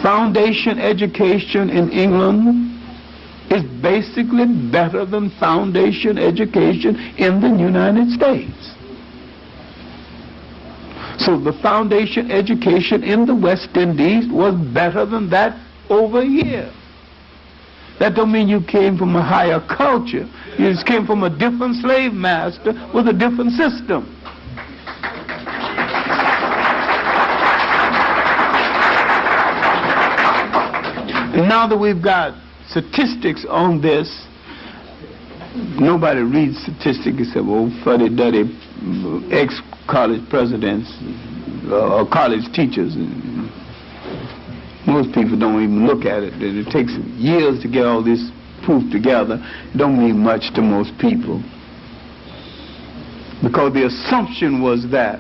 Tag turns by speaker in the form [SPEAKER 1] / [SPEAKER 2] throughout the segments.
[SPEAKER 1] Foundation education in England is basically better than foundation education in the United States. So the foundation education in the West Indies was better than that over here. That don't mean you came from a higher culture. You just came from a different slave master with a different system. And now that we've got statistics on this, nobody reads statistics except old fuddy-duddy ex-college presidents or college teachers. Most people don't even look at it. It takes years to get all this proof together. It don't mean much to most people. Because the assumption was that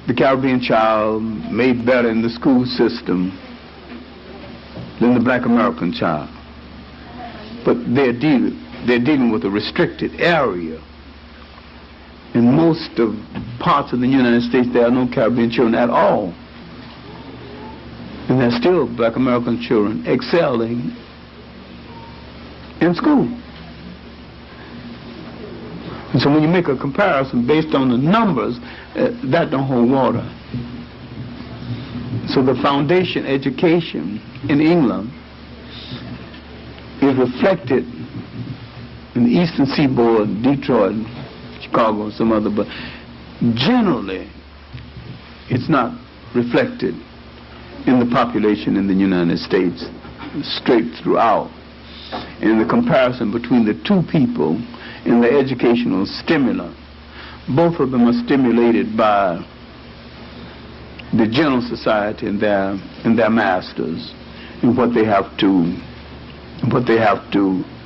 [SPEAKER 1] the Caribbean child made better in the school system than the black American child. But they're dealing with a restricted area. In most of parts of the United States, there are no Caribbean children at all. And there's still black American children excelling in school. And so when you make a comparison based on the numbers, that don't hold water. So the foundation education in England is reflected in the Eastern Seaboard, Detroit, Chicago, and some other, but generally it's not reflected in the population in the United States straight throughout. In the comparison between the two people in the educational stimulus, both of them are stimulated by the general society and their masters and what they have to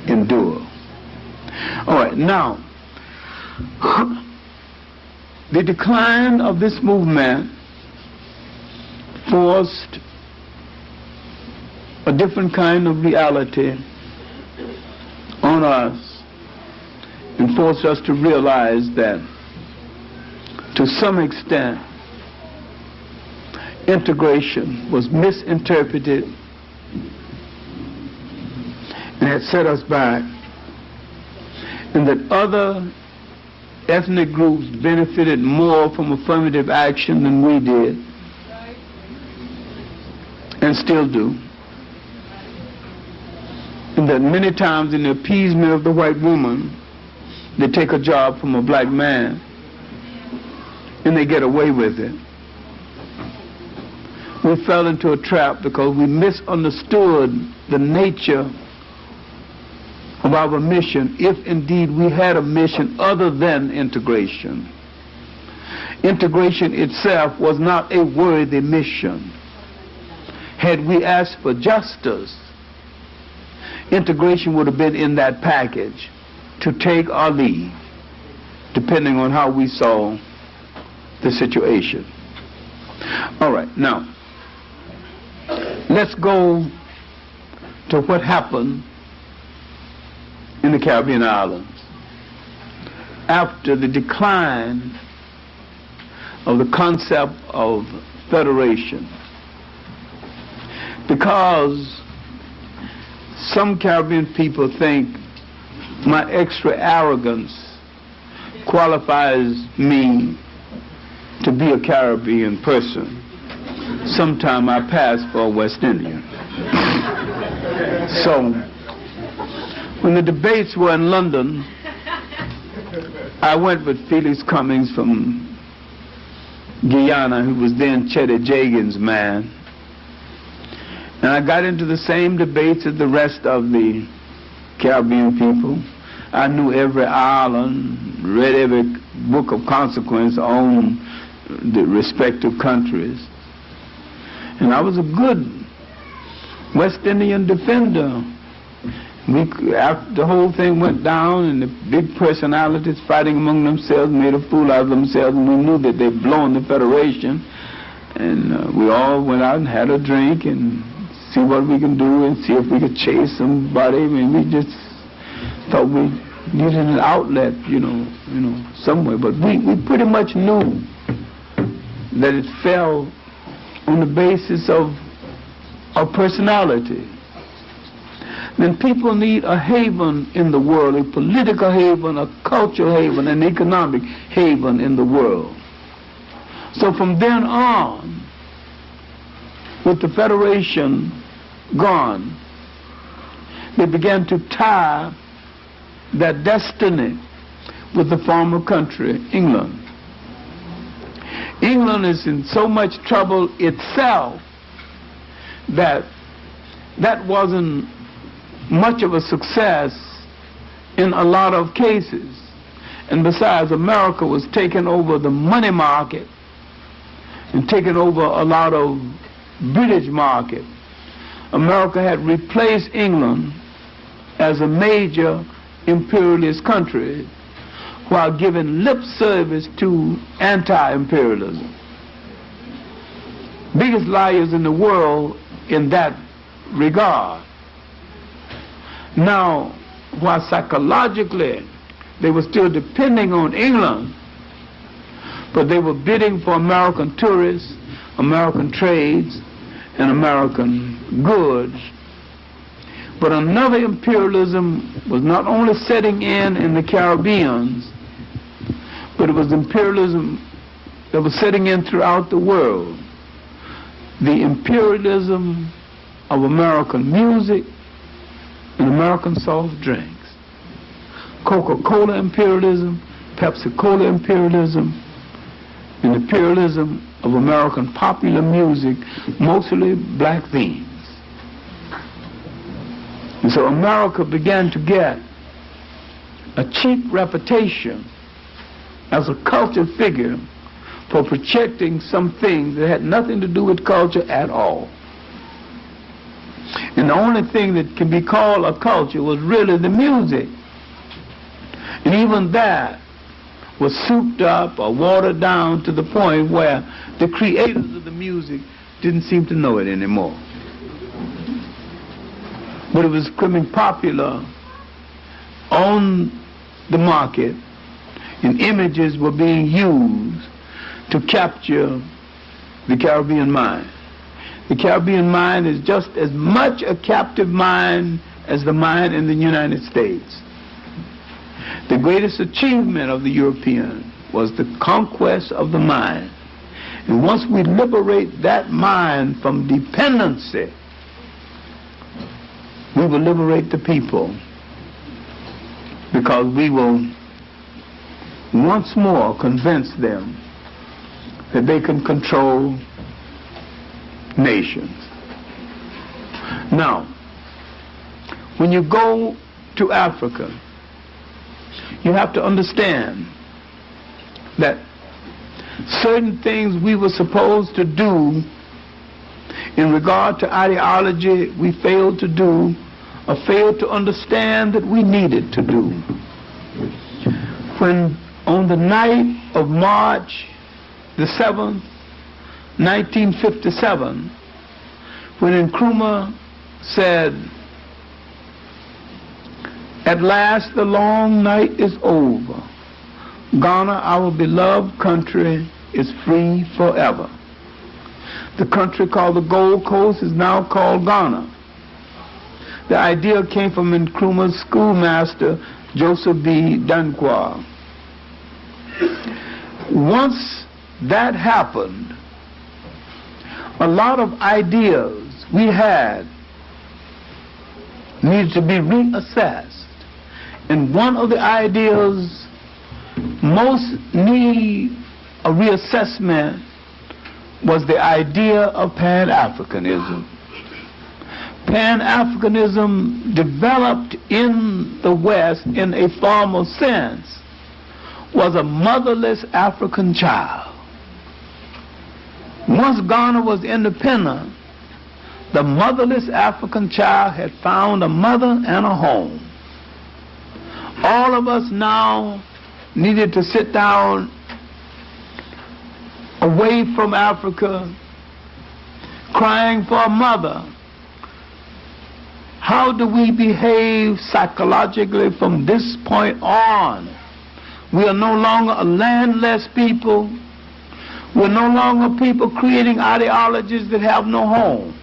[SPEAKER 1] endure. All right, now the decline of this movement forced a different kind of reality on us and forced us to realize that to some extent integration was misinterpreted and had set us back, and that other ethnic groups benefited more from affirmative action than we did, and still do. And that many times in the appeasement of the white woman, they take a job from a black man and they get away with it. We fell into a trap because we misunderstood the nature of our mission, if indeed we had a mission other than integration. Integration itself was not a worthy mission. Had we asked for justice, integration would have been in that package, to take or leave, depending on how we saw the situation. All right, now, let's go to what happened in the Caribbean islands after the decline of the concept of federation. Because some Caribbean people think my extra arrogance qualifies me to be a Caribbean person. Sometime I pass for a West Indian. So, when the debates were in London, I went with Felix Cummings from Guyana, who was then Chetty Jagan's man. And I got into the same debates as the rest of the Caribbean people. I knew every island, read every book of consequence on the respective countries. And I was a good West Indian defender. After the whole thing went down and the big personalities fighting among themselves made a fool out of themselves, and we knew that they'd blown the Federation, and we all went out and had a drink and see what we can do and see if we could chase somebody. I mean, we just thought we needed an outlet, somewhere. But we pretty much knew that it fell on the basis of of personality, then people need a haven in the world, a political haven, a cultural haven, an economic haven in the world. So from then on, with the Federation gone, they began to tie their destiny with the former country, England. England is in so much trouble itself that wasn't much of a success in a lot of cases. And besides, America was taking over the money market and taking over a lot of British market. America had replaced England as a major imperialist country while giving lip service to anti-imperialism. Biggest liars in the world in that regard. Now, while psychologically they were still depending on England, but they were bidding for American tourists, American trades, and American goods. But another imperialism was not only setting in the Caribbean, but it was imperialism that was setting in throughout the world. The imperialism of American music and American soft drinks. Coca-Cola imperialism, Pepsi-Cola imperialism, and imperialism of American popular music, mostly black themes. And so America began to get a cheap reputation as a culture figure for projecting some things that had nothing to do with culture at all. And the only thing that can be called a culture was really the music. And even that was souped up or watered down to the point where the creators of the music didn't seem to know it anymore. But it was becoming popular on the market, and images were being used to capture the Caribbean mind. The Caribbean mind is just as much a captive mind as the mind in the United States. The greatest achievement of the European was the conquest of the mind. And once we liberate that mind from dependency, we will liberate the people, because we will once more convince them that they can control nations. Now, when you go to Africa, you have to understand that certain things we were supposed to do in regard to ideology we failed to do, or failed to understand that we needed to do. When on the night of March the 7th, 1957, when Nkrumah said, "At last the long night is over. Ghana, our beloved country, is free forever." The country called the Gold Coast is now called Ghana. The idea came from Nkrumah's schoolmaster, Joseph B. Danquah. Once that happened, a lot of ideas we had needed to be reassessed. And one of the ideas most need a reassessment was the idea of Pan-Africanism. Pan-Africanism developed in the West in a formal sense was a motherless African child. Once Ghana was independent, the motherless African child had found a mother and a home. All of us now needed to sit down away from Africa, crying for a mother. How do we behave psychologically from this point on? We are no longer a landless people. We're no longer people creating ideologies that have no home.